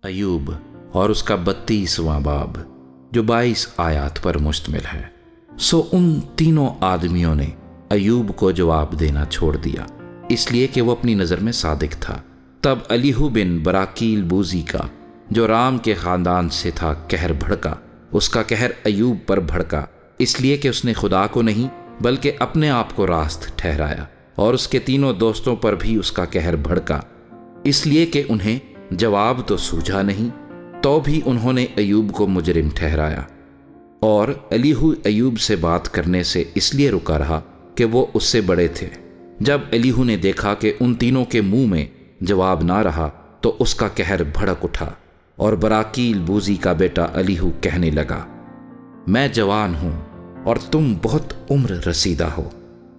अयूब और उसका 32वां बाब जो 22 आयात पर मुश्तमिल है। सो उन तीनों आदमियों ने अयूब को जवाब देना छोड़ दिया, इसलिए कि वो अपनी नज़र में सादिक था। तब अलीहू बिन बराकील बूजी का, जो राम के ख़ानदान से था, कहर भड़का। उसका कहर अयूब पर भड़का इसलिए कि उसने खुदा को नहीं बल्कि अपने आप को रास्त ठहराया, और उसके तीनों दोस्तों पर भी उसका कहर भड़का इसलिए कि उन्हें जवाब तो सूझा नहीं, तो भी उन्होंने अयूब को मुजरिम ठहराया। और अलीहू अयूब से बात करने से इसलिए रुका रहा कि वो उससे बड़े थे। जब अलीहू ने देखा कि उन तीनों के मुंह में जवाब ना रहा तो उसका कहर भड़क उठा, और बराकील बूजी का बेटा अलीहू कहने लगा, मैं जवान हूं और तुम बहुत उम्र रसीदा हो,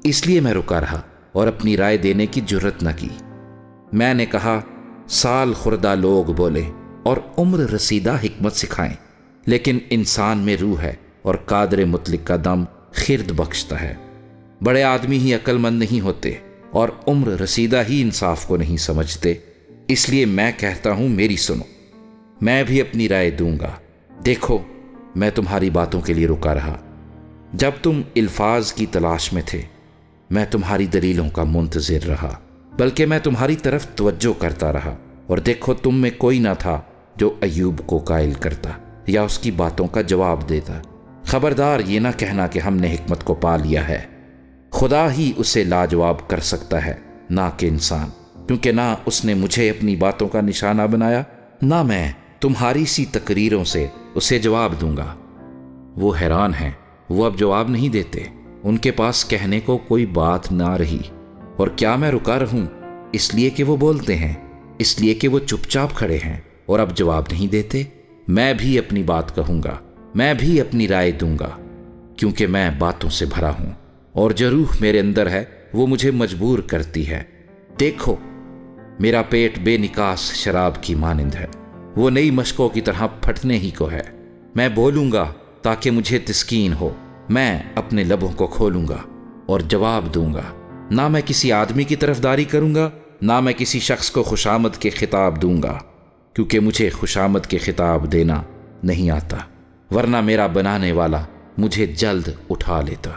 इसलिए मैं रुका रहा और अपनी राय देने की जुर्रत न की। मैंने कहा, साल खुर्दा लोग बोले और उम्र रसीदा हिकमत सिखाएं, लेकिन इंसान में रूह है और कादर मुतलिक का दम खिरद बख्शता है। बड़े आदमी ही अक्लमंद नहीं होते और उम्र रसीदा ही इंसाफ को नहीं समझते, इसलिए मैं कहता हूं मेरी सुनो, मैं भी अपनी राय दूंगा। देखो, मैं तुम्हारी बातों के लिए रुका रहा। जब तुम इल्फाज की तलाश में थे, मैं तुम्हारी दलीलों का मुंतजिर रहा, बल्कि मैं तुम्हारी तरफ तवज्जो करता रहा, और देखो तुम में कोई ना था जो अयूब को कायल करता या उसकी बातों का जवाब देता। खबरदार ये ना कहना कि हमने हिकमत को पा लिया है। खुदा ही उसे लाजवाब कर सकता है, ना कि इंसान, क्योंकि ना उसने मुझे अपनी बातों का निशाना बनाया, ना मैं तुम्हारी सी तकरीरों से उसे जवाब दूंगा। वो हैरान हैं, वो अब जवाब नहीं देते, उनके पास कहने को कोई बात ना रही। और क्या मैं रुका रहूं इसलिए कि वो बोलते हैं, इसलिए कि वो चुपचाप खड़े हैं और अब जवाब नहीं देते? मैं भी अपनी बात कहूंगा, मैं भी अपनी राय दूंगा, क्योंकि मैं बातों से भरा हूं और जो रूह मेरे अंदर है वो मुझे मजबूर करती है। देखो, मेरा पेट बेनिकास शराब की मानिंद है, वो नई मशकों की तरह फटने ही को है। मैं बोलूंगा ताकि मुझे तस्कीन हो, मैं अपने लबों को खोलूंगा और जवाब दूंगा। ना मैं किसी आदमी की तरफदारी करूंगा, ना मैं किसी शख्स को खुशामद के खिताब दूंगा, क्योंकि मुझे खुशामद के खिताब देना नहीं आता, वरना मेरा बनाने वाला मुझे जल्द उठा लेता।